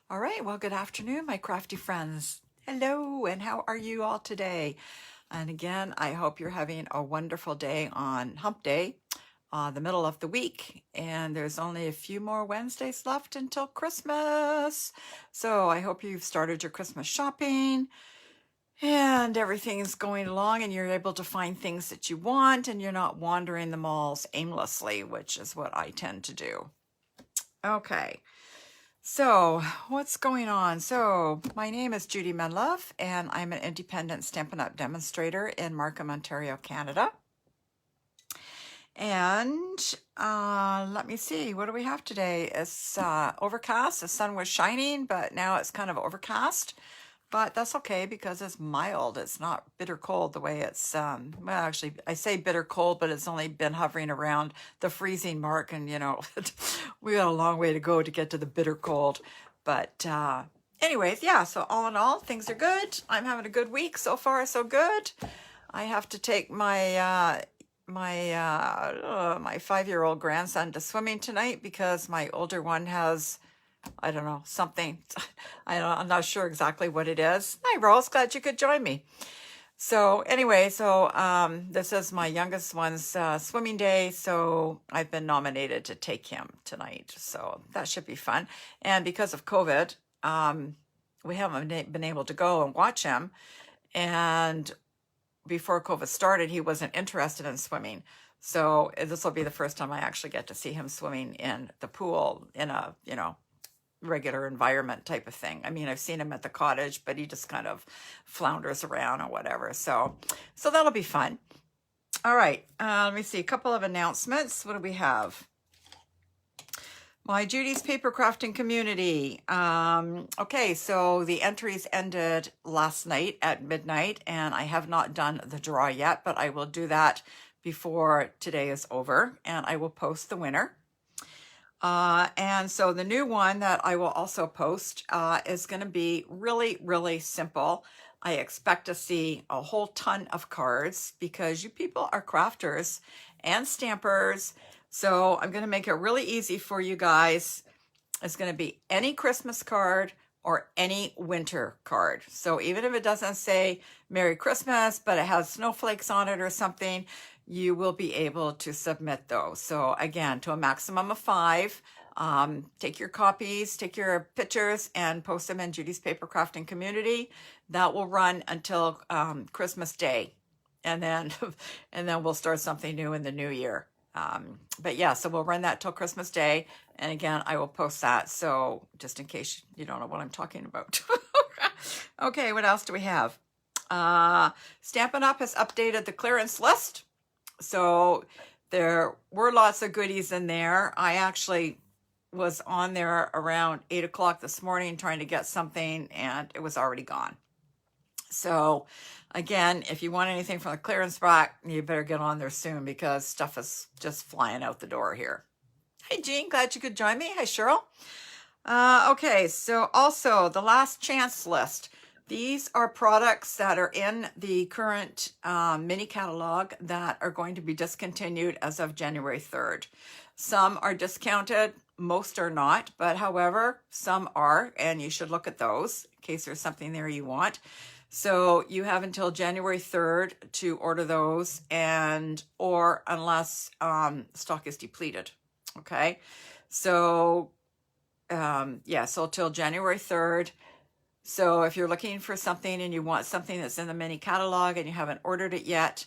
All right, well, good afternoon, my crafty friends. Hello, and how are you all today? And again, I hope you're having a wonderful day on Hump Day, the middle of the week. And there's only a few more Wednesdays left until Christmas. So I hope you've started your Christmas shopping and everything is going along and you're able to find things that you want and you're not wandering the malls aimlessly, which is what I tend to do. Okay. So, what's going on? So, my name is Judy Menlove, and I'm an independent Stampin' Up! Demonstrator in Markham, Ontario, Canada. And let me see, what do we have today? It's overcast. The sun was shining, but now it's kind of overcast. But that's okay because it's mild. It's not bitter cold the way it's, well, actually, I say bitter cold, but it's only been hovering around the freezing mark. And, we got a long way to go to get to the bitter cold. But anyways, yeah, so all in all, things are good. I'm having a good week. So far, so good. I have to take my my 5-year-old grandson to swimming tonight because my older one has, I don't know, something. I'm not sure exactly what it is. Hi, Rose. Glad you could join me. So anyway, this is my youngest one's swimming day. So I've been nominated to take him tonight. So that should be fun. And because of COVID, we haven't been able to go and watch him. And before COVID started, he wasn't interested in swimming. So this will be the first time I actually get to see him swimming in the pool in a, regular environment type of thing. I mean, I've seen him at the cottage, but he just kind of flounders around or whatever. So that'll be fun. All right. Let me see a couple of announcements. What do we have? My Judy's Paper Crafting Community. Okay, so the entries ended last night at midnight, and I have not done the draw yet, but I will do that before today is over, and I will post the winner. And so the new one that I will also post is going to be really, really simple. I expect to see a whole ton of cards because you people are crafters and stampers. So I'm going to make it really easy for you guys. It's going to be any Christmas card or any winter card. So even if it doesn't say Merry Christmas, but it has snowflakes on it or something, you will be able to submit those. So again, to a maximum of 5. Take your copies, take your pictures, and post them in Judy's Paper Crafting Community. That will run until Christmas Day, and then we'll start something new in the new year. But yeah, so we'll run that till Christmas Day, and again, I will post that. So just in case you don't know what I'm talking about. Okay, what else do we have? Stampin' Up! Has updated the clearance list. So there were lots of goodies in there. I actually was on there around 8 o'clock this morning trying to get something, and it was already gone. So again, if you want anything from the clearance rack, you better get on there soon because stuff is just flying out the door here. Hey, Jean, glad you could join me. Hi, Cheryl. Okay, so also the last chance list. These are products that are in the current mini catalog that are going to be discontinued as of January 3rd. Some are discounted, most are not, but however, some are, and you should look at those in case there's something there you want. So you have until January 3rd to order those, or unless stock is depleted. Okay, so so till January 3rd. So if you're looking for something and you want something that's in the mini catalog and you haven't ordered it yet,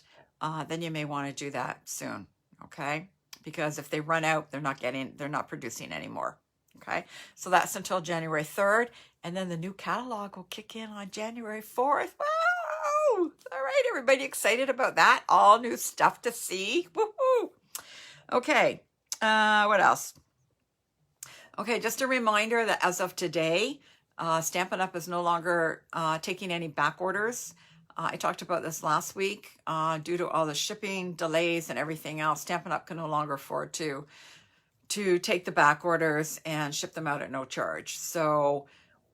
then you may want to do that soon. Okay, because if they run out, they're not producing anymore. Okay, so that's until January 3rd, and then the new catalog will kick in on January 4th. Wow! All right, everybody excited about that? All new stuff to see. Woohoo! Okay, what else? Okay, just a reminder that as of today, Stampin' Up! Is no longer taking any back orders. I talked about this last week. Due to all the shipping delays and everything else, Stampin' Up! Can no longer afford to take the back orders and ship them out at no charge. So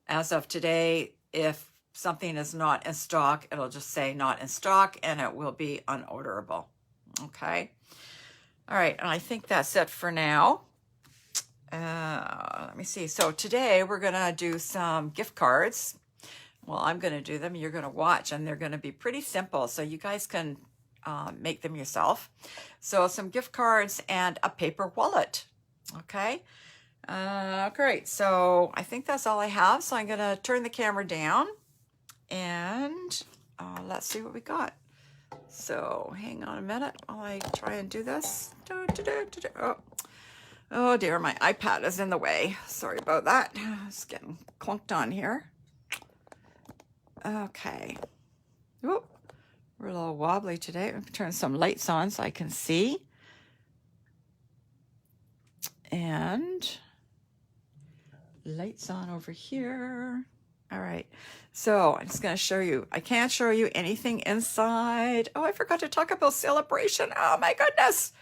as of today, if something is not in stock, it'll just say not in stock and it will be unorderable. Okay. All right. And I think that's it for now. Let me see. So today we're going to do some gift cards. Well, I'm going to do them. You're going to watch, and they're going to be pretty simple. So you guys can make them yourself. So some gift cards and a paper wallet. Okay. Great. So I think that's all I have. So I'm going to turn the camera down and let's see what we got. So hang on a minute while I try and do this. Oh dear, my iPad is in the way. Sorry about that. It's getting clunked on here. Okay. Whoop. We're a little wobbly today. I'm turn some lights on so I can see. And lights on over here. All right. So I'm just going to show you. I can't show you anything inside. Oh, I forgot to talk about Celebration. Oh my goodness.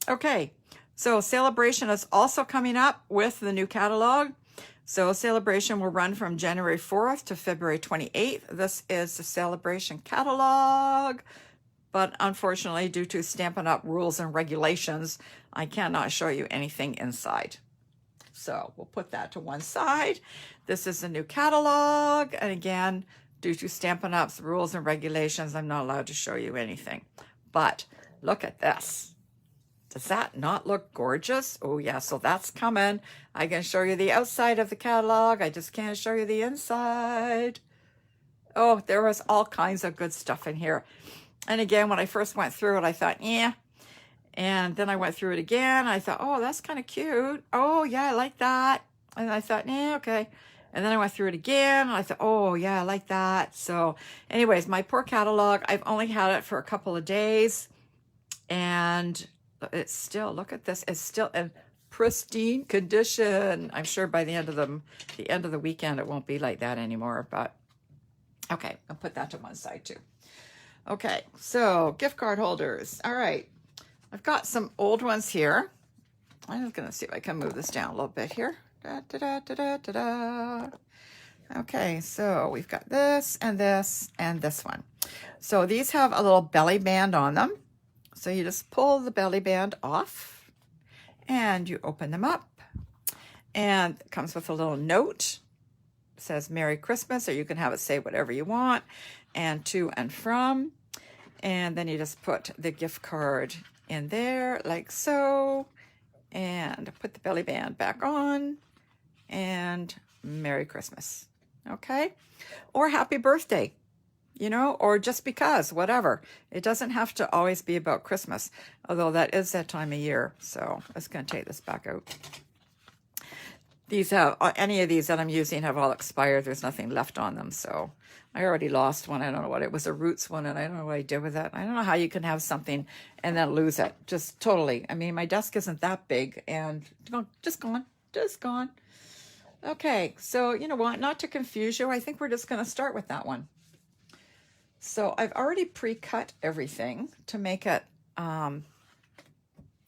Okay. So Celebration is also coming up with the new catalog. So Celebration will run from January 4th to February 28th. This is the Celebration catalog, but unfortunately, due to Stampin' Up! Rules and regulations, I cannot show you anything inside. So we'll put that to one side. This is the new catalog, and again, due to Stampin' Up's rules and regulations, I'm not allowed to show you anything. But look at this. Does that not look gorgeous? Oh yeah, so that's coming. I can show you the outside of the catalog. I just can't show you the inside. Oh, there was all kinds of good stuff in here. And again, when I first went through it, I thought, yeah. And then I went through it again. I thought, oh, that's kind of cute. Oh yeah, I like that. And I thought, yeah, okay. And then I went through it again. And I thought, oh yeah, I like that. So anyways, my poor catalog, I've only had it for a couple of days. And it's still, look at this, it's still in pristine condition. I'm sure by the end of the weekend, it won't be like that anymore, but okay, I'll put that to one side too. Okay, so gift card holders. All right, I've got some old ones here. I'm just gonna see if I can move this down a little bit here. Da, da, da, da, da, da, da. Okay, so we've got this and this and this one. So these have a little belly band on them. So you just pull the belly band off and you open them up, and it comes with a little note. It says Merry Christmas, or you can have it say whatever you want, and to and from. And then you just put the gift card in there like so, and put the belly band back on, and Merry Christmas. Okay? Or Happy Birthday. You know, or just because, whatever. It doesn't have to always be about Christmas, although that is that time of year. So I'm just going to take this back out. These have, any of these that I'm using have all expired. There's nothing left on them. So I already lost one. I don't know what it was, a Roots one, and I don't know what I did with it. I don't know how you can have something and then lose it. Just totally. I mean, my desk isn't that big, and just gone. Okay, so you know what? Not to confuse you, I think we're just going to start with that one. So I've already pre-cut everything to make it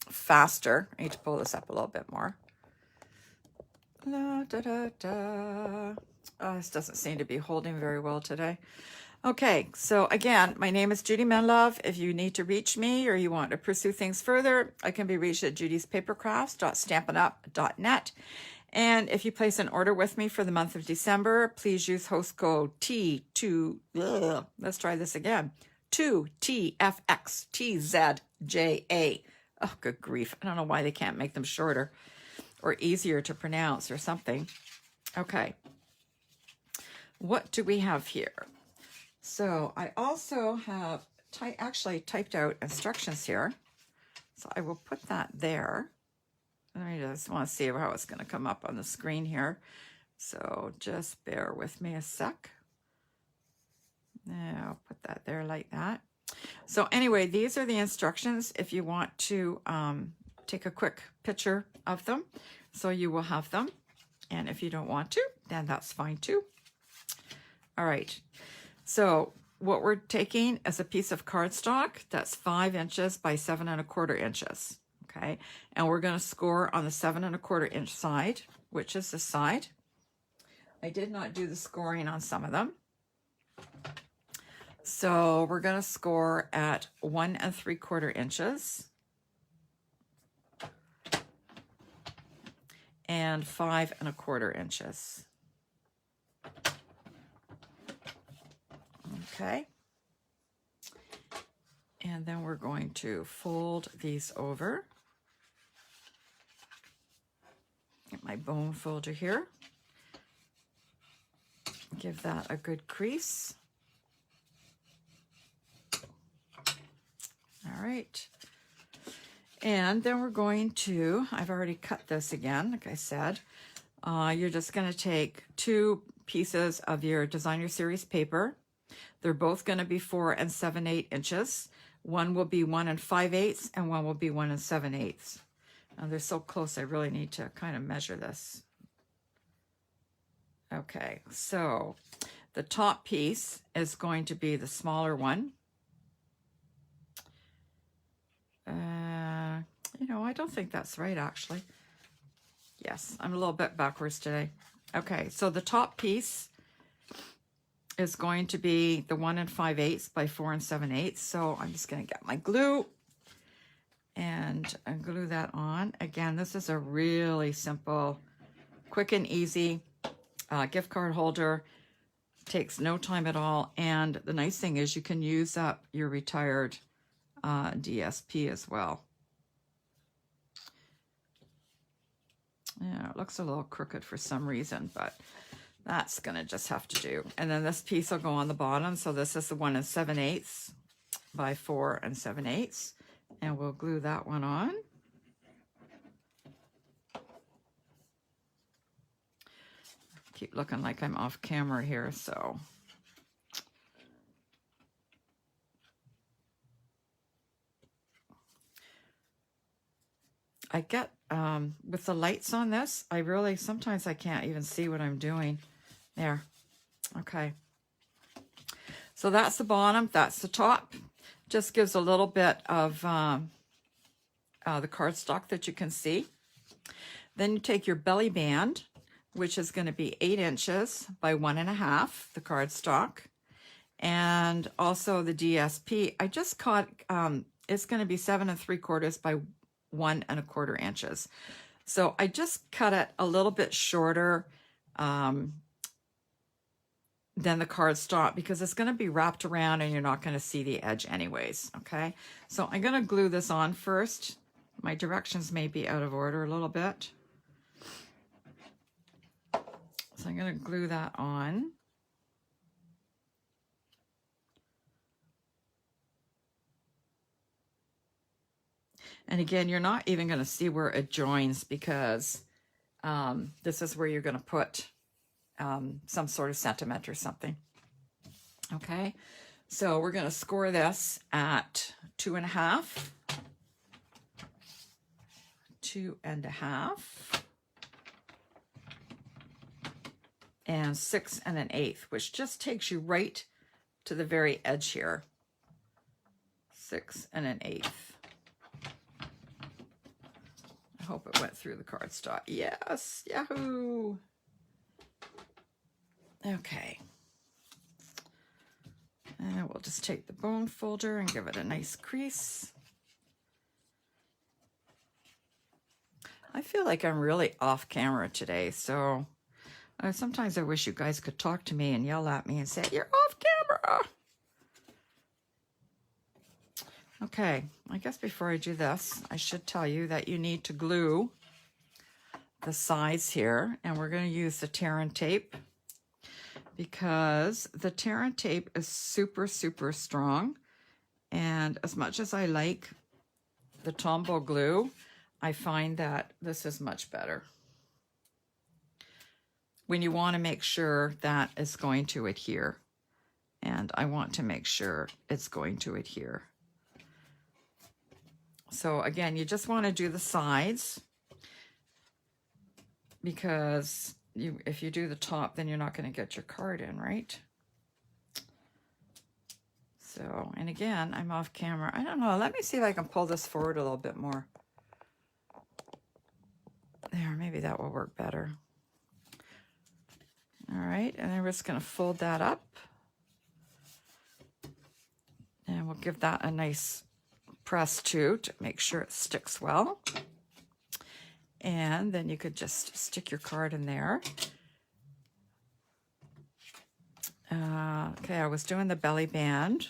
faster. I need to pull this up a little bit more. La, da, da, da. Oh, this doesn't seem to be holding very well today. Okay, so again, my name is Judy Menlove. If you need to reach me or you want to pursue things further, I can be reached at judyspapercrafts.stampinup.net. And if you place an order with me for the month of December, please use host code T2, let's try this again, 2TFXTZJA. Oh, good grief. I don't know why they can't make them shorter or easier to pronounce or something. Okay. What do we have here? So I also have actually typed out instructions here. So I will put that there. I just want to see how it's going to come up on the screen here. So just bear with me a sec. Now I'll put that there like that. So anyway, these are the instructions if you want to take a quick picture of them. So you will have them. And if you don't want to, then that's fine too. All right. So what we're taking is a piece of cardstock that's 5 inches by 7 1/4 inches. Okay, and we're going to score on the 7 1/4 inch side, which is this side. I did not do the scoring on some of them. So we're going to score at 1 3/4 inches. and 5¼ inches. Okay. And then we're going to fold these over. Get my bone folder here. Give that a good crease. All right. And then we're going to, I've already cut this again, like I said. You're just going to take 2 pieces of your Designer Series paper. They're both going to be 4 7/8 inches. One will be 1 5/8 and one will be 1 7/8. They're so close, I really need to kind of measure this. Okay, so the top piece is going to be the smaller one. You know, I don't think that's right, actually. Yes, I'm a little bit backwards today. Okay, so the top piece is going to be the 1 5/8 by 4 7/8. So I'm just going to get my glue and glue that on. Again, this is a really simple, quick and easy gift card holder. Takes no time at all. And the nice thing is you can use up your retired DSP as well. Yeah, it looks a little crooked for some reason, but that's gonna just have to do. And then this piece will go on the bottom. So this is the 1 7/8 by 4 7/8. And we'll glue that one on. Keep looking like I'm off camera here, so. I get, with the lights on this, sometimes I can't even see what I'm doing. There. Okay. So that's the bottom, that's the top. Just gives a little bit of the cardstock that you can see. Then you take your belly band, which is going to be 8 inches by 1 1/2, the cardstock. And also the DSP, I just cut, it's going to be 7 3/4 by 1 1/4 inches. So I just cut it a little bit shorter than the cardstock because it's going to be wrapped around and you're not going to see the edge anyways. Okay, so I'm going to glue this on first. My directions may be out of order a little bit. So I'm going to glue that on. And again, you're not even going to see where it joins because this is where you're going to put some sort of sentiment or something. Okay, so we're going to score this at 2 1/2, 2 1/2, and 6 1/8, which just takes you right to the very edge here. 6 1/8. I hope it went through the cardstock. Yes, yahoo! Okay. And we'll just take the bone folder and give it a nice crease. I feel like I'm really off camera today, so sometimes I wish you guys could talk to me and yell at me and say, "You're off camera." Okay, I guess before I do this, I should tell you that you need to glue the sides here, and we're going to use the Terran tape because the Terran tape is super, super strong. And as much as I like the Tombow glue, I find that this is much better when you want to make sure that it's going to adhere. And I want to make sure it's going to adhere. So again, you just want to do the sides because if you do the top, then you're not going to get your card in, right? So, and again, I'm off camera. I don't know. Let me see if I can pull this forward a little bit more. There, maybe that will work better. All right, and then we're just going to fold that up. And we'll give that a nice press too to make sure it sticks well. And then you could just stick your card in there. Okay, I was doing the belly band,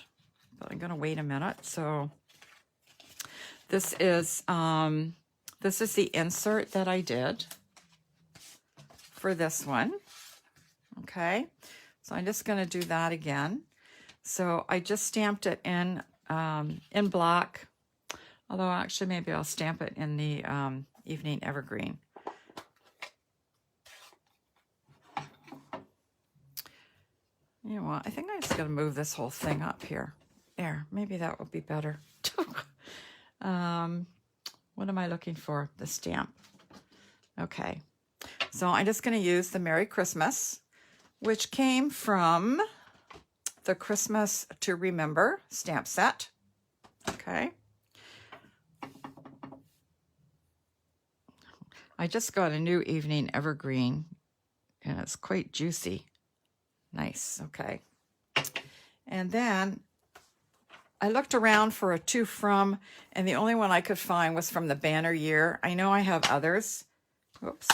but I'm going to wait a minute. So this is the insert that I did for this one. Okay, so I'm just going to do that again. So I just stamped it in black, although actually maybe I'll stamp it in the Evening Evergreen. You know what, I think I'm just going to move this whole thing up here. There, maybe that would be better. What am I looking for? The stamp. Okay, so I'm just going to use the Merry Christmas, which came from the Christmas to Remember stamp set. Okay. I just got a new Evening Evergreen, and it's quite juicy. Nice. Okay. And then I looked around for a to from, and the only one I could find was from the banner year. I know I have others. Oops.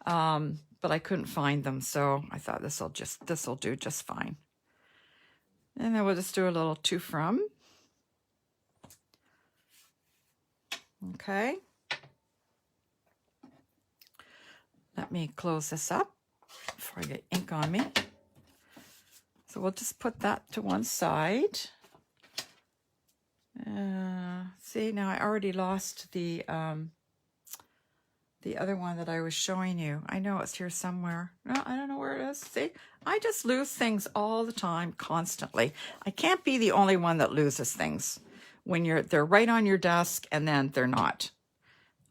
But I couldn't find them, so I thought this will do just fine. And then we'll just do a little to from. Okay. Let me close this up before I get ink on me. So we'll just put that to one side. See, now I already lost the other one that I was showing you. I know it's here somewhere. No, I don't know where it is. See, I just lose things all the time, constantly. I can't be the only one that loses things when they're right on your desk and then they're not.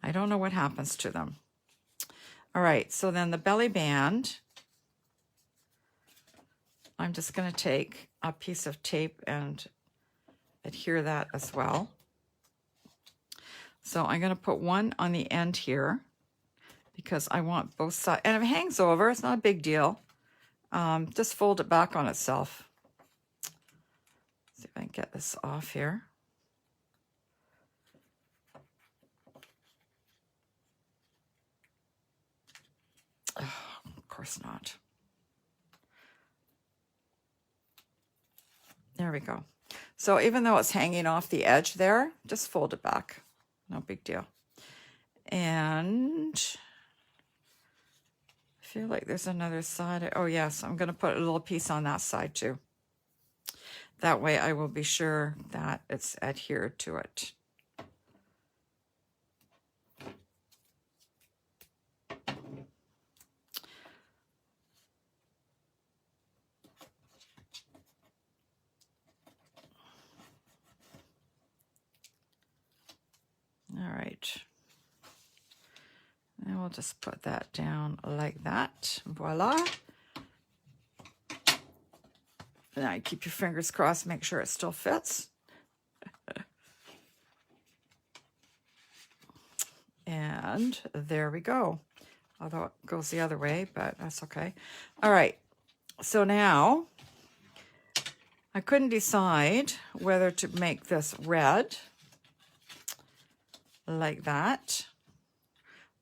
I don't know what happens to them. All right, so then the belly band, I'm just going to take a piece of tape and adhere that as well. So I'm going to put one on the end here because I want both sides. And if it hangs over, it's not a big deal. Just fold it back on itself. See if I can get this off here. Oh, of course not. There we go. So even though it's hanging off the edge there, just fold it back. No big deal. And I feel like there's another side. Oh yes, I'm going to put a little piece on that side too. That way I will be sure that it's adhered to it. All right. And we'll just put that down like that. Voila. Now you keep your fingers crossed, make sure it still fits. And there we go. Although it goes the other way, but that's okay. All right. So now I couldn't decide whether to make this red like that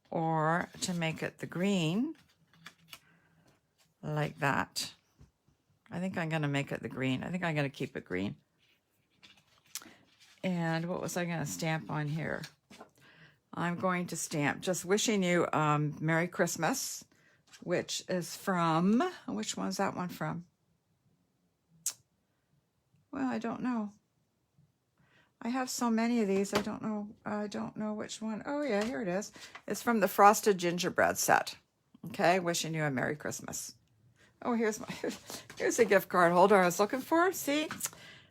or to make it the green like that. I think I'm going to make it the green. I think I'm going to keep it green. And what was I going to stamp on here? I'm going to stamp Just Wishing You Merry Christmas, which is from, which one's that one from? Well, I don't know. I have so many of these. I don't know which one. Oh yeah, here it is. It's from the Frosted Gingerbread set. Okay, wishing you a Merry Christmas. Oh, here's a gift card holder I was looking for. See,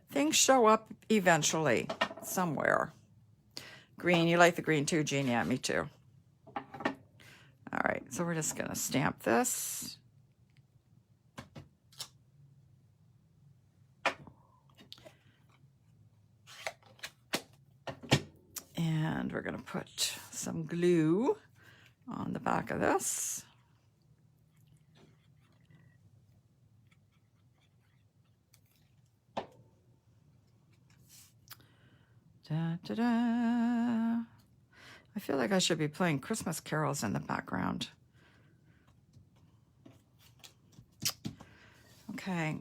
things show up eventually somewhere. Green, you like the green too, Jean? Yeah, me too. All right, so we're just gonna stamp this. And we're going to put some glue on the back of this. Da, da, da. I feel like I should be playing Christmas carols in the background. Okay.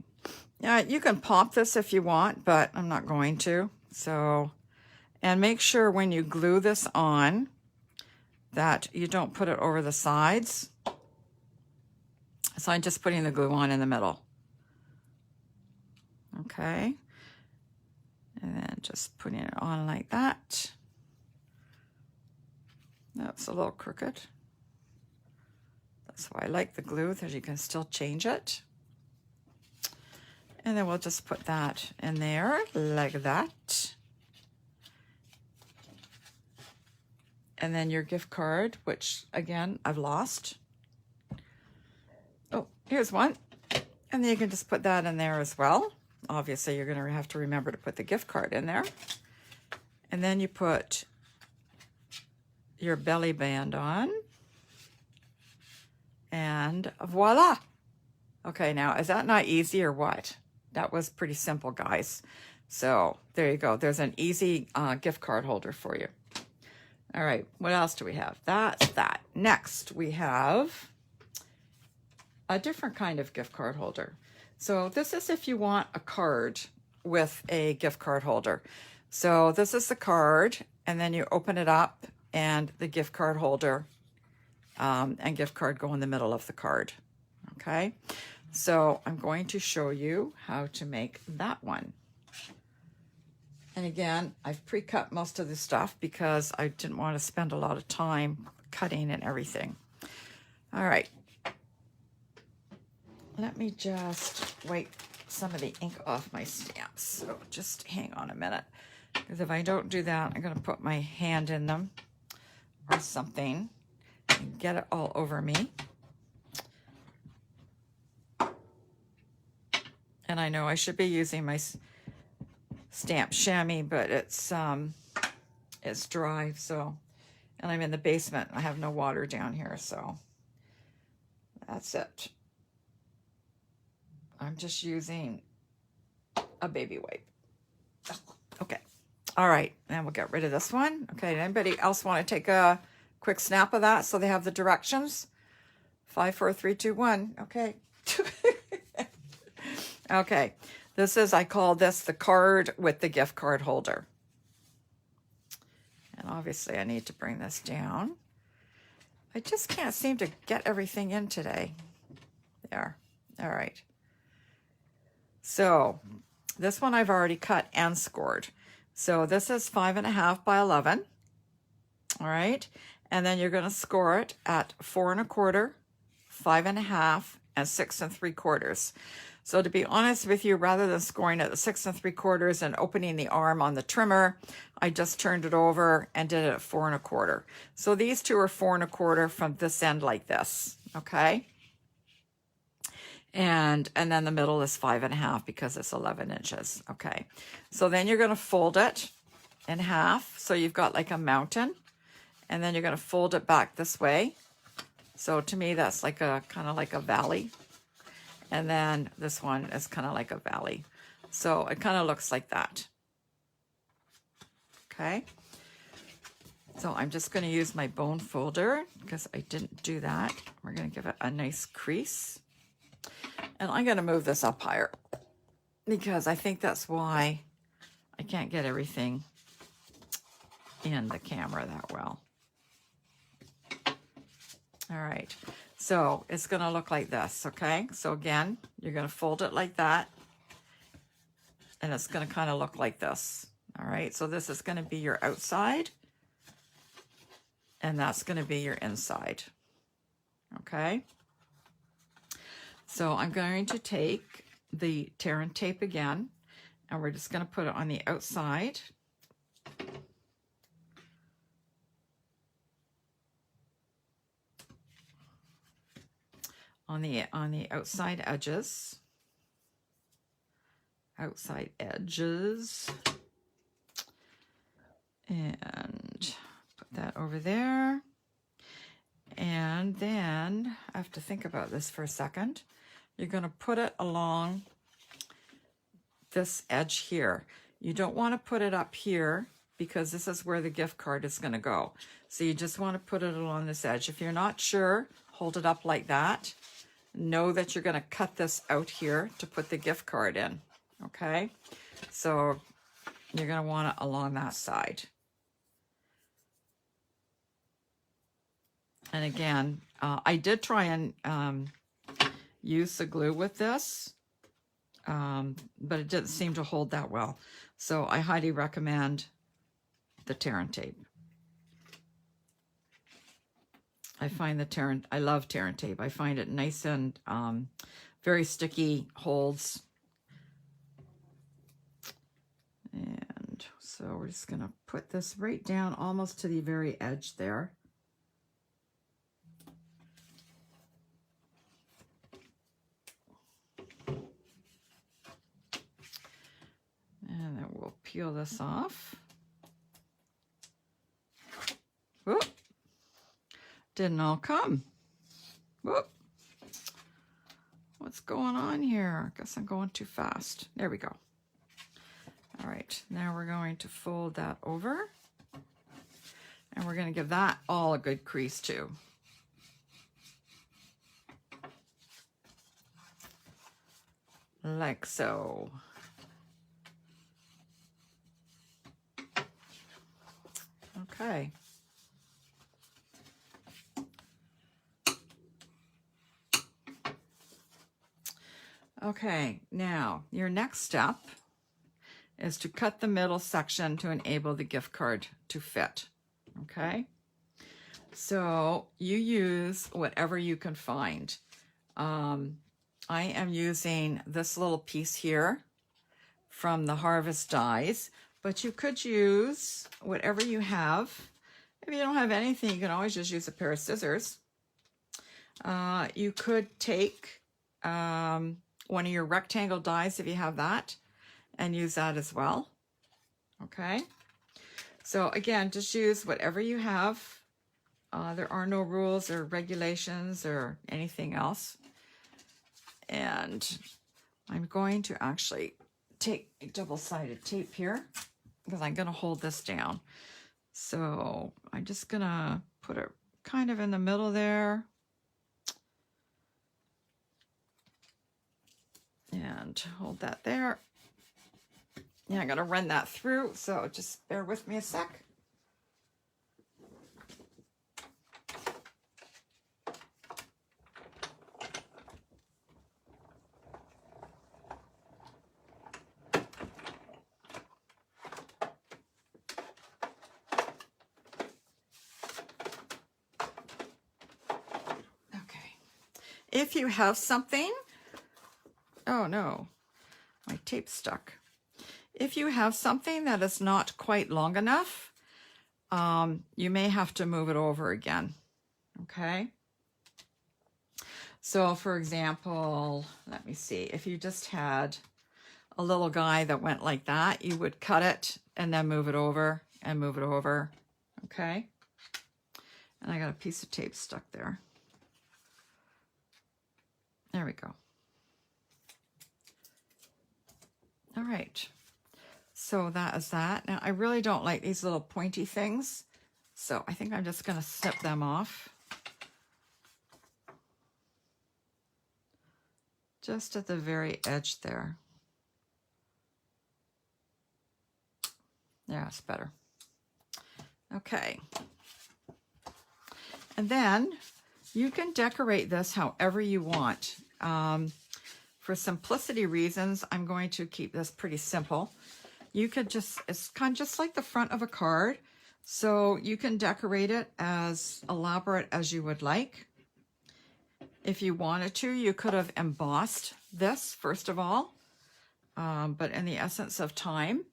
Yeah, you can pop this if you want, but I'm not going to. So, and make sure when you glue this on that you don't put it over the sides. So I'm just putting the glue on in the middle. Okay. And then just putting it on like that. That's a little crooked. That's why I like the glue, that you can still change it. And then we'll just put that in there like that. And then your gift card, which again, I've lost. Oh, here's one. And then you can just put that in there as well. Obviously, you're going to have to remember to put the gift card in there. And then you put your belly band on. And voila. Okay, now, is that not easy or what? That was pretty simple, guys. So there you go. There's an easy gift card holder for you. All right, what else do we have? That's that. Next, we have a different kind of gift card holder. So this is if you want a card with a gift card holder. So this is the card, and then you open it up, and the gift card holder and gift card go in the middle of the card. Okay, so I'm going to show you how to make that one. And again, I've pre-cut most of the stuff because I didn't want to spend a lot of time cutting and everything. All right. Let me just wipe some of the ink off my stamps. So just hang on a minute, because if I don't do that, I'm going to put my hand in them or something and get it all over me. And I know I should be using my stamp chamois, but it's dry, so, and I'm in the basement. I have no water down here, so that's it. I'm just using a baby wipe. Okay. All right, and we'll get rid of this one. Okay, anybody else want to take a quick snap of that so they have the directions? 5, 4, 3, 2, 1. Okay. Okay. This is, I call this the card with the gift card holder. And obviously I need to bring this down. I just can't seem to get everything in today. There. All right. So this one I've already cut and scored. So this is 5.5 by 11. All right. And then you're going to score it at 4 1/4, 5.5, and 6 3/4. So to be honest with you, rather than scoring at the 6 3/4 and opening the arm on the trimmer, I just turned it over and did it at 4 1/4. So these two are 4 1/4 from this end like this, okay? And then the middle is 5.5 because it's 11 inches, okay? So then you're gonna fold it in half. So you've got like a mountain, and then you're gonna fold it back this way. So to me, that's like a kind of like a valley. And then this one is kind of like a valley. So it kind of looks like that. Okay. So I'm just going to use my bone folder because I didn't do that. We're going to give it a nice crease. And I'm going to move this up higher because I think that's why I can't get everything in the camera that well. All right. So it's going to look like this, okay? So again, you're going to fold it like that, and it's going to kind of look like this, all right? So this is going to be your outside, and that's going to be your inside, okay? So I'm going to take the tear and tape again, and we're just going to put it on the outside. On the outside edges, and put that over there. And then I have to think about this for a second. You're going to put it along this edge here. You don't want to put it up here because this is where the gift card is going to go. So you just want to put it along this edge. If you're not sure, hold it up like that. Know that you're going to cut this out here to put the gift card in, okay? So you're going to want it along that side. And again, I did try and use the glue with this, but it didn't seem to hold that well. So I highly recommend the tear and tape. I find I love tear and tape. I find it nice and very sticky, holds. And so we're just gonna put this right down almost to the very edge there. And then we'll peel this off. Whoop. Didn't all come. Whoop. What's going on here? I guess I'm going too fast. There we go. All right, now we're going to fold that over. And we're going to give that all a good crease too. Like so. Okay. Okay, now your next step is to cut the middle section to enable the gift card to fit, okay? So you use whatever you can find. I am using this little piece here from the Harvest Dies, but you could use whatever you have. If you don't have anything, you can always just use a pair of scissors. You could take one of your rectangle dies if you have that and use that as well. Okay. So again, just use whatever you have. There are no rules or regulations or anything else. And I'm going to actually take a double-sided tape here because I'm going to hold this down. So I'm just going to put it kind of in the middle there. And hold that there. Yeah, I'm going to run that through, so just bear with me a sec. Okay. If you have something, oh no, my tape's stuck. If you have something that is not quite long enough, you may have to move it over again, okay? So for example, let me see, if you just had a little guy that went like that, you would cut it and then move it over and move it over, okay? And I got a piece of tape stuck there. There we go. All right, so that is that. Now, I really don't like these little pointy things, so I think I'm just going to snip them off. Just at the very edge there. Yeah, it's better. Okay. And then you can decorate this however you want. For simplicity reasons, I'm going to keep this pretty simple. You could just, it's kind of just like the front of a card. So you can decorate it as elaborate as you would like. If you wanted to, you could have embossed this first of all. But in the essence of time,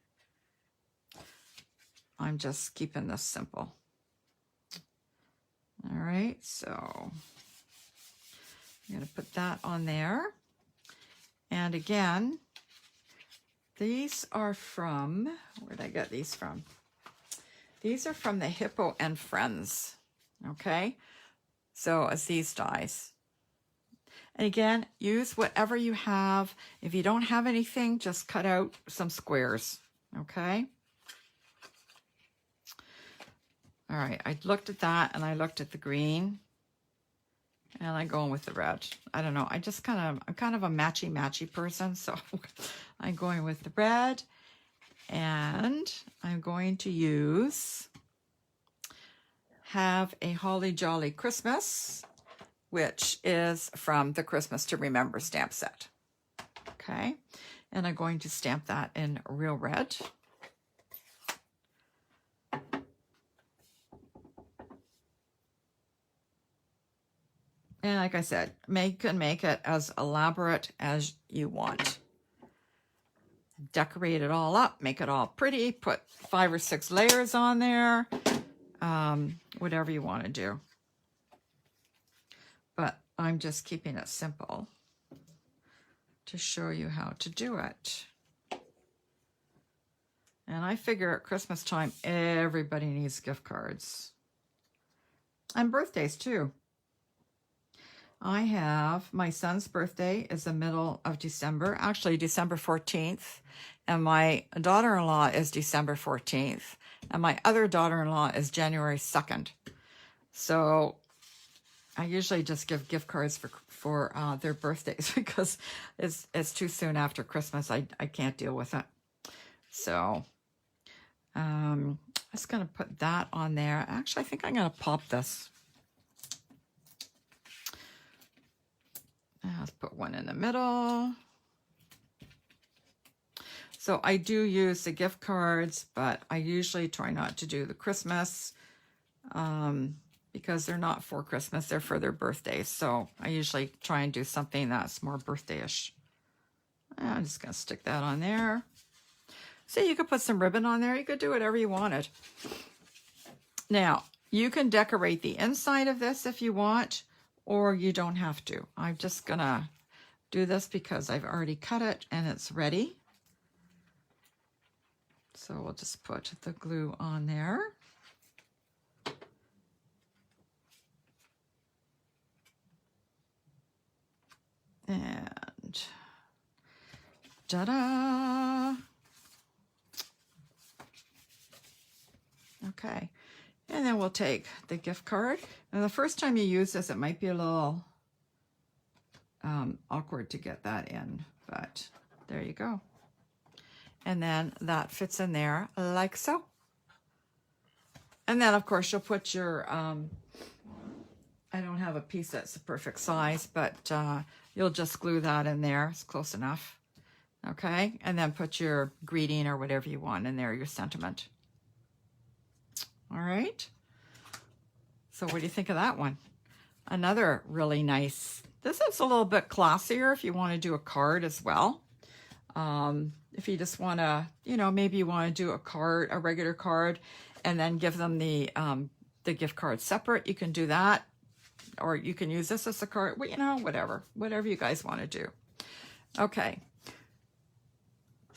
I'm just keeping this simple. All right, so I'm going to put that on there. And again, these are from, where did I get these from? These are from the Hippo and Friends, okay? So as these dies. And again, use whatever you have. If you don't have anything, just cut out some squares, okay? All right, I looked at that and I looked at the green and I'm going with the red. I don't know. I'm kind of a matchy person. So I'm going with the red, and I'm going to use Have a Holly Jolly Christmas, which is from the Christmas to Remember stamp set. Okay. And I'm going to stamp that in real red. And like I said, can make it as elaborate as you want. Decorate it all up, make it all pretty, put 5 or 6 layers on there, whatever you want to do. But I'm just keeping it simple to show you how to do it. And I figure at Christmas time, everybody needs gift cards. And birthdays too. I have, my son's birthday is the middle of December, actually December 14th. And my daughter-in-law is December 14th. And my other daughter-in-law is January 2nd. So I usually just give gift cards for their birthdays because it's too soon after Christmas. I can't deal with it. So I'm just going to put that on there. Actually, I think I'm going to pop this. Let's put one in the middle. So I do use the gift cards, but I usually try not to do the Christmas because they're not for Christmas, they're for their birthdays. So I usually try and do something that's more birthday-ish. I'm just going to stick that on there. So you could put some ribbon on there. You could do whatever you wanted. Now, you can decorate the inside of this if you want, or you don't have to. I'm just going to do this because I've already cut it and it's ready. So we'll just put the glue on there. And ta-da! Okay. And then we'll take the gift card. And the first time you use this, it might be a little awkward to get that in, but there you go. And then that fits in there like so. And then, of course, you'll put your, I don't have a piece that's the perfect size, but you'll just glue that in there. It's close enough. Okay. And then put your greeting or whatever you want in there, your sentiment. All right. So what do you think of that one? Another really nice, this is a little bit classier if you want to do a card as well. If you just want to, maybe you want to do a card, a regular card, and then give them the gift card separate, you can do that. Or you can use this as a card, whatever you guys want to do. Okay.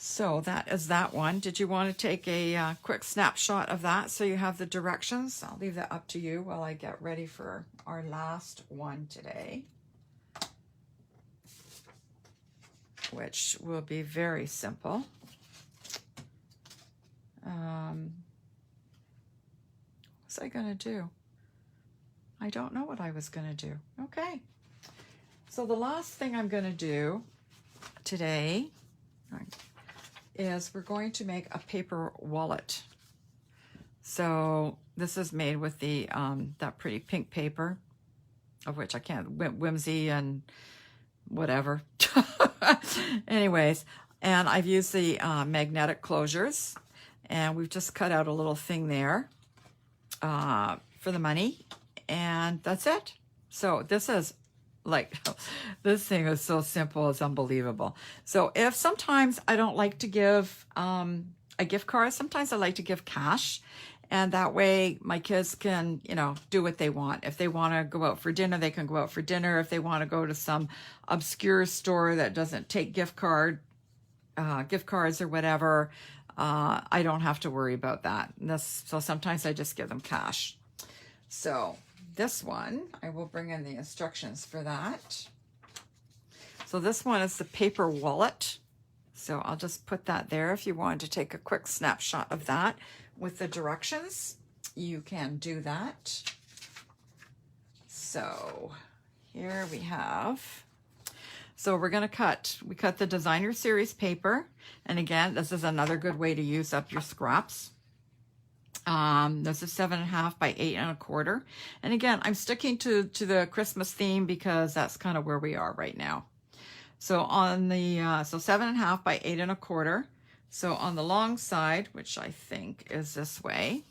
So that is that one. Did you want to take a quick snapshot of that so you have the directions? I'll leave that up to you while I get ready for our last one today, which will be very simple. What's I going to do? I don't know what I was going to do. Okay. So the last thing I'm going to do today is we're going to make a paper wallet. So this is made with the that pretty pink paper, of which I can't, Whimsy and whatever. Anyways, and I've used the magnetic closures, and we've just cut out a little thing there for the money, and that's it. So this is like, this thing is so simple, it's unbelievable. So if sometimes I don't like to give a gift card, sometimes I like to give cash, and that way my kids can, do what they want. If they want to go out for dinner, they can go out for dinner. If they want to go to some obscure store that doesn't take gift cards or whatever, I don't have to worry about that. So sometimes I just give them cash. So this one, I will bring in the instructions for that. So this one is the paper wallet. So I'll just put that there if you wanted to take a quick snapshot of that with the directions. you can do that. So here we have, so we're going to we cut the designer series paper. And again, this is another good way to use up your scraps. This is 7.5 by 8.25. And again, I'm sticking to the Christmas theme because that's kind of where we are right now. So on the, so 7.5 by 8.25. So on the long side, which I think is this way,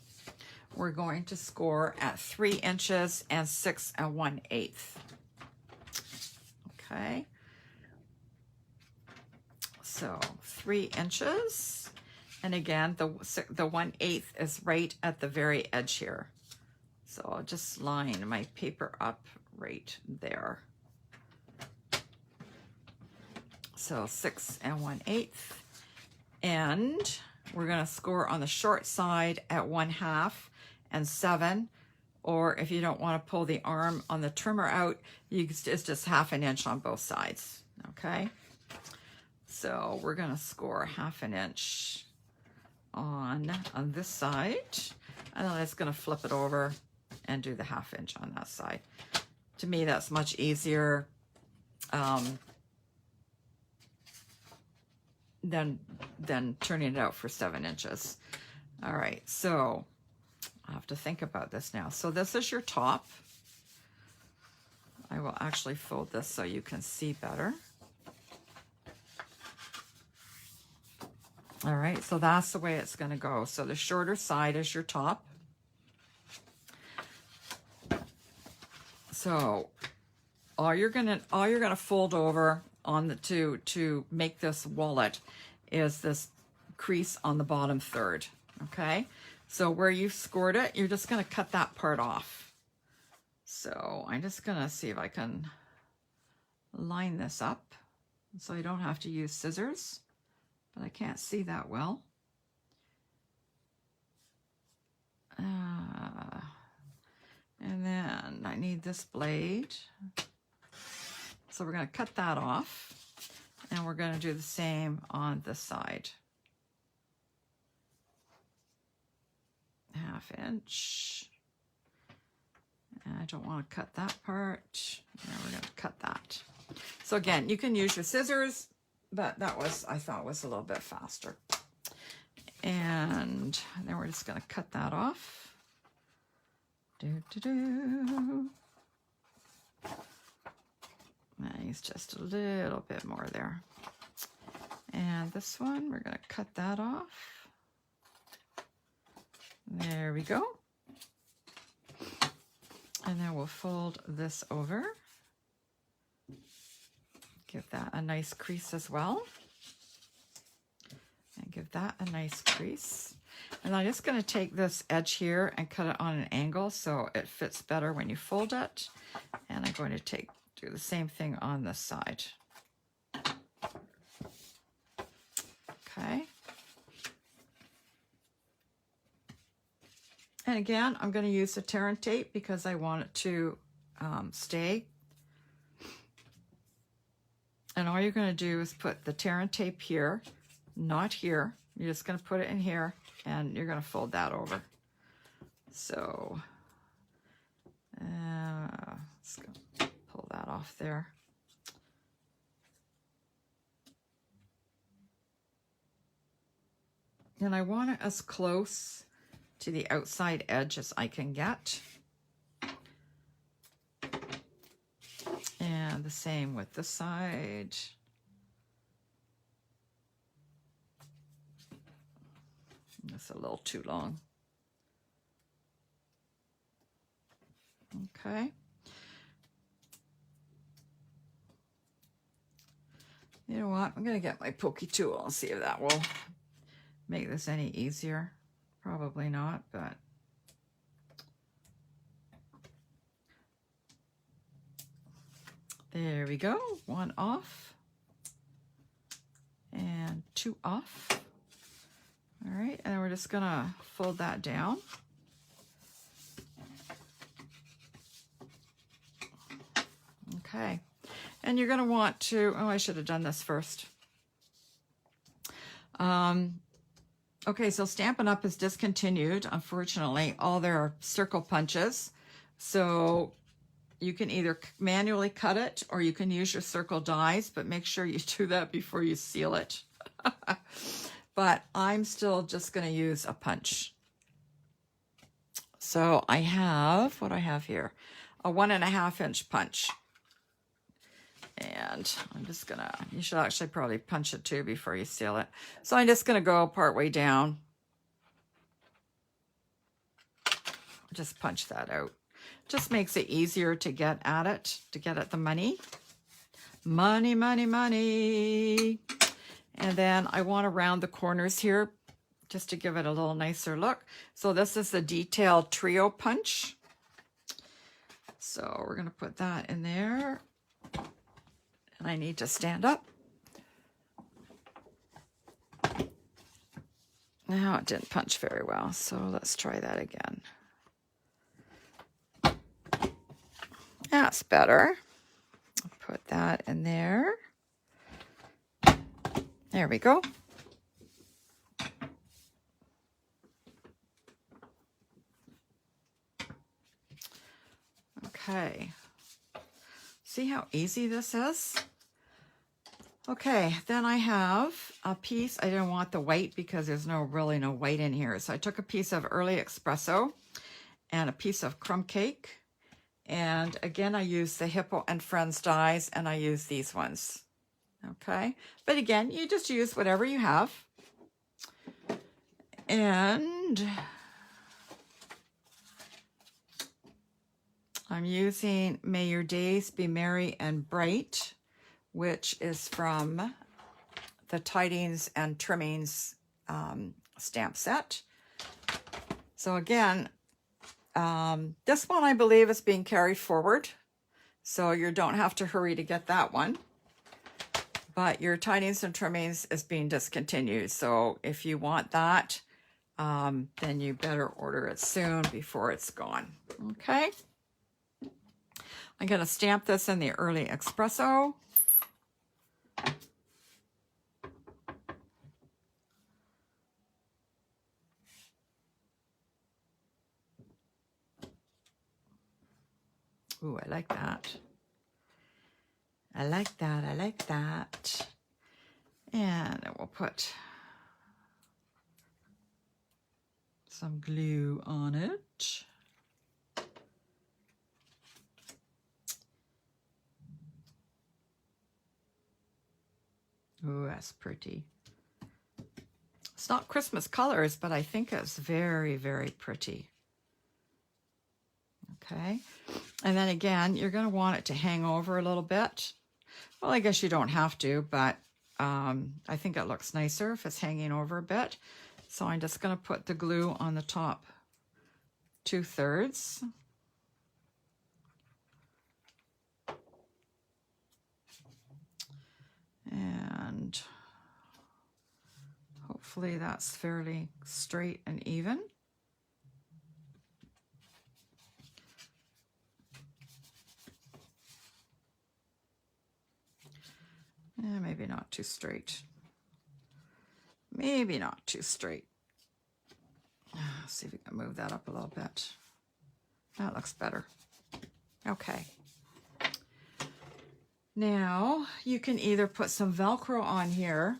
we're going to score at 3 inches and 6 1/8. Okay. So 3 inches. And again, the 1/8 is right at the very edge here. So I'll just line my paper up right there. So 6 1/8. And we're going to score on the short side at 1/2 and 7. Or if you don't want to pull the arm on the trimmer out, it's just 1/2 inch on both sides. Okay. So we're going to score 1/2 inch on this side. And then I'm just going to flip it over and do the 1/2 inch on that side. To me, that's much easier than turning it out for 7 inches. All right, so I have to think about this now. So this is your top. I will actually fold this so you can see better. All right, so that's the way it's going to go. So the shorter side is your top. So all you're gonna fold over on the to make this wallet is this crease on the bottom third. Okay, so where you've scored it, you're just gonna cut that part off. So I'm just gonna see if I can line this up so I don't have to use scissors, but I can't see that well. And then I need this blade. So we're going to cut that off. And we're going to do the same on this side. 1/2 inch. And I don't want to cut that part. Now we're going to cut that. So again, you can use your scissors, but that was, I thought, was a little bit faster. And then we're just going to cut that off. And it's just a little bit more there. And this one, we're going to cut that off. There we go. And then we'll fold this over. Give that a nice crease as well. And give that a nice crease. And I'm just going to take this edge here and cut it on an angle so it fits better when you fold it. And I'm going to do the same thing on this side. Okay. And again, I'm going to use the tear and tape because I want it to stay. And all you're going to do is put the tear and tape here, not here. You're just going to put it in here and you're going to fold that over. So let's go pull that off there. And I want it as close to the outside edge as I can get. And the same with this side. That's a little too long. Okay. You know what? I'm going to get my pokey tool and see if that will make this any easier. Probably not, but there we go. 1 off and 2 off. All right, and we're just gonna fold that down. Okay, and you're gonna want to, oh, I should have done this first. Okay, so Stampin' Up! Is discontinued, unfortunately, all their circle punches. So you can either manually cut it or you can use your circle dies, but make sure you do that before you seal it. But I'm still just going to use a punch. So I have, what do I have here? A 1.5 inch punch. And I'm just gonna, you should actually probably punch it too before you seal it. So I'm just gonna go part way down. Just punch that out. Just makes it easier to get at it, to get at the money. Money, money, money. And then I want to round the corners here just to give it a little nicer look. So this is the detailed trio punch. So we're going to put that in there. And I need to stand up. Now it didn't punch very well, so let's try that again. That's better. Put that in there. There we go. Okay. See how easy this is? Okay, then I have a piece. I didn't want the white because there's really no white in here. So I took a piece of early espresso and a piece of crumb cake. And again, I use the Hippo and Friends dies, and I use these ones. Okay, but again, you just use whatever you have. And I'm using May Your Days Be Merry and Bright, which is from the Tidings and Trimmings stamp set. So again, this one I believe is being carried forward, so you don't have to hurry to get that one. But your Tidings and Trimmings is being discontinued, so if you want that, then you better order it soon before it's gone. Okay, I'm going to stamp this in the early espresso. Ooh, I like that. I like that. I like that. And then we'll put some glue on it. Ooh, that's pretty. It's not Christmas colors, but I think it's very, very pretty. Okay. And then again, you're going to want it to hang over a little bit. Well, I guess you don't have to, but I think it looks nicer if it's hanging over a bit. So I'm just going to put the glue on the top 2/3. And hopefully that's fairly straight and even. Maybe not too straight. Maybe not too straight. See if we can move that up a little bit. That looks better. Okay. Now you can either put some Velcro on here,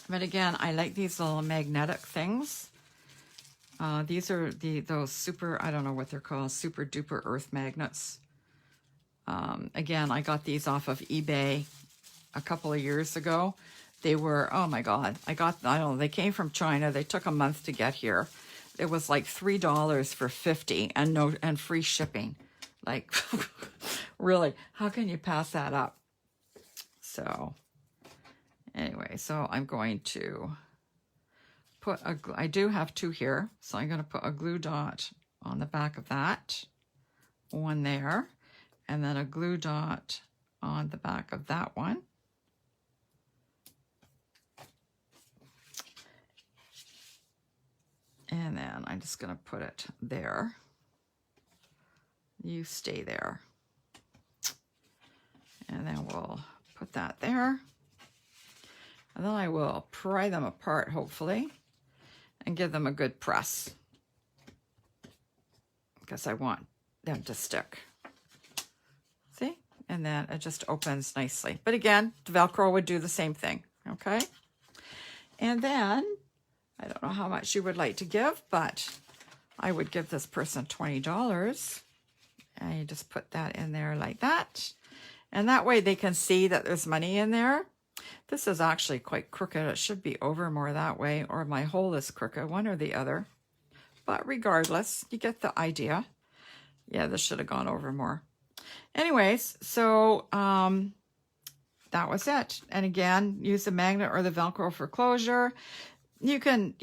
but again, I like these little magnetic things. These are those super, I don't know what they're called, super duper earth magnets. Again, I got these off of eBay a couple of years ago. They were, oh my God, I don't know, they came from China. They took a month to get here. It was like $3 for 50 and free shipping. Like, really, how can you pass that up? So anyway, so I'm going to put I do have two here, so I'm going to put a glue dot on the back of that, one there, and then a glue dot on the back of that one. And then I'm just going to put it there. You stay there. And then we'll put that there. And then I will pry them apart, hopefully. and give them a good press, because I want them to stick. See? And then it just opens nicely. But again, the Velcro would do the same thing, okay? And then, I don't know how much you would like to give, but I would give this person $20. And you just put that in there like that. And that way they can see that there's money in there. This is actually quite crooked. It should be over more that way, or my hole is crooked, one or the other. But regardless, you get the idea. Yeah, this should have gone over more. Anyways, so that was it. And again, use the magnet or the Velcro for closure. You can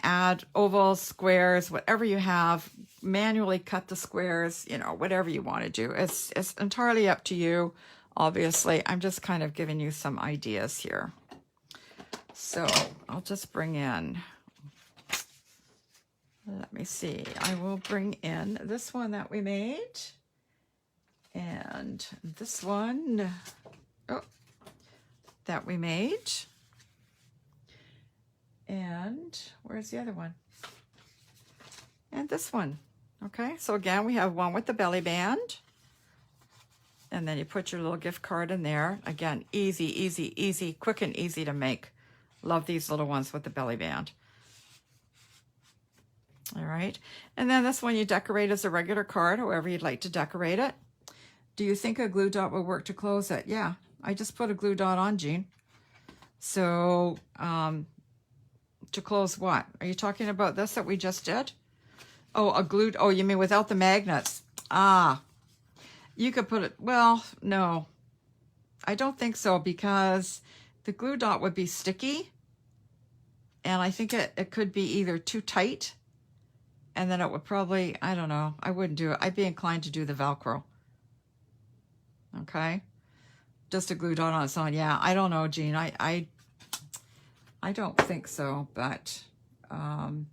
add ovals, squares, whatever you have, manually cut the squares, whatever you want to do. It's entirely up to you. Obviously, I'm just kind of giving you some ideas here. So I'll just bring in, let me see. I will bring in this one that we made. And this one that we made. And where's the other one? And this one. Okay, so again, we have one with the belly band. And then you put your little gift card in there. Again, easy, easy, easy, quick and easy to make. Love these little ones with the belly band. All right, and then this one you decorate as a regular card, however you'd like to decorate it. Do you think a glue dot will work to close it? Yeah, I just put a glue dot on, Jean. So, to close what? Are you talking about this that we just did? Oh, a glue, oh, you mean without the magnets? Ah, you could put it, well, no, I don't think so, because the glue dot would be sticky. And I think it could be either too tight, and then it would probably, I don't know, I wouldn't do it. I'd be inclined to do the Velcro. Okay, just a glue dot on its own. Yeah, I don't know, Jean. I don't think so, but hang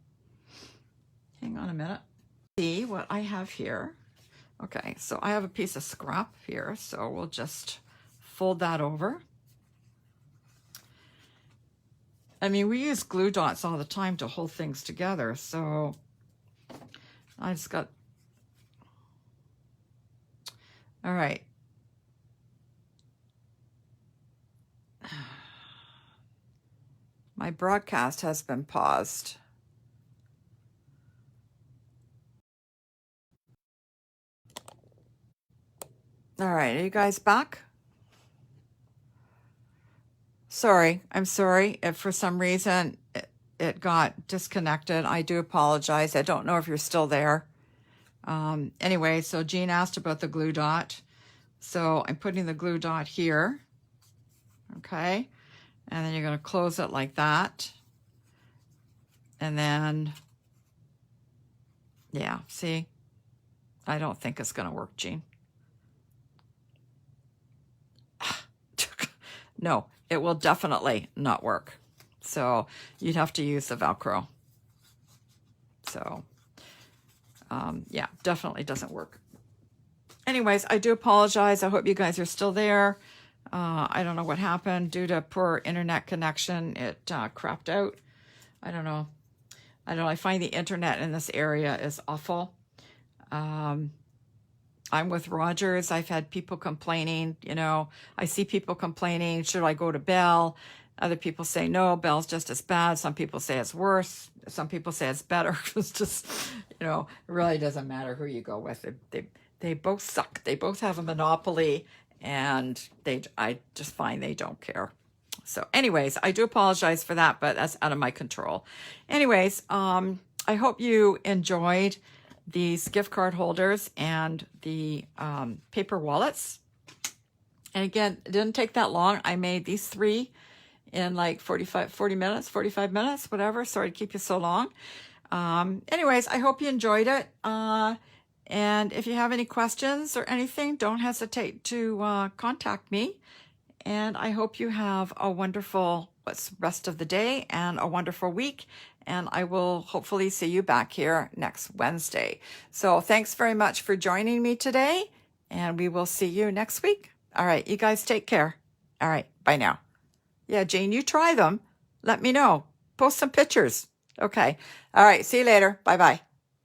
on a minute. See what I have here. Okay, so I have a piece of scrap here, so we'll just fold that over. I mean, we use glue dots all the time to hold things together, so I just got, all right. My broadcast has been paused. All right, are you guys back? Sorry, I'm sorry if for some reason it got disconnected. I do apologize. I don't know if you're still there. Anyway, so Jean asked about the glue dot. So I'm putting the glue dot here. Okay. And then you're going to close it like that. And then, yeah, see? I don't think it's going to work, Jean. No, it will definitely not work. So you'd have to use the Velcro. So, yeah, definitely doesn't work. Anyways, I do apologize. I hope you guys are still there. I don't know what happened due to poor internet connection. It crapped out. I don't know. I find the internet in this area is awful. I'm with Rogers. I've had people complaining, I see people complaining, should I go to Bell? Other people say, no, Bell's just as bad. Some people say it's worse. Some people say it's better. It's just, it really doesn't matter who you go with. They both suck. They both have a monopoly, and I just find they don't care. So anyways, I do apologize for that, but that's out of my control. Anyways, I hope you enjoyed these gift card holders and the paper wallets. And again, it didn't take that long. I made these 3 in like 45 minutes, whatever. Sorry to keep you so long. Anyways, I hope you enjoyed it. And if you have any questions or anything, don't hesitate to contact me. And I hope you have a wonderful rest of the day and a wonderful week. And I will hopefully see you back here next Wednesday. So thanks very much for joining me today. And we will see you next week. All right, you guys take care. All right, bye now. Yeah, Jane, you try them. Let me know. Post some pictures. Okay. All right. See you later. Bye bye.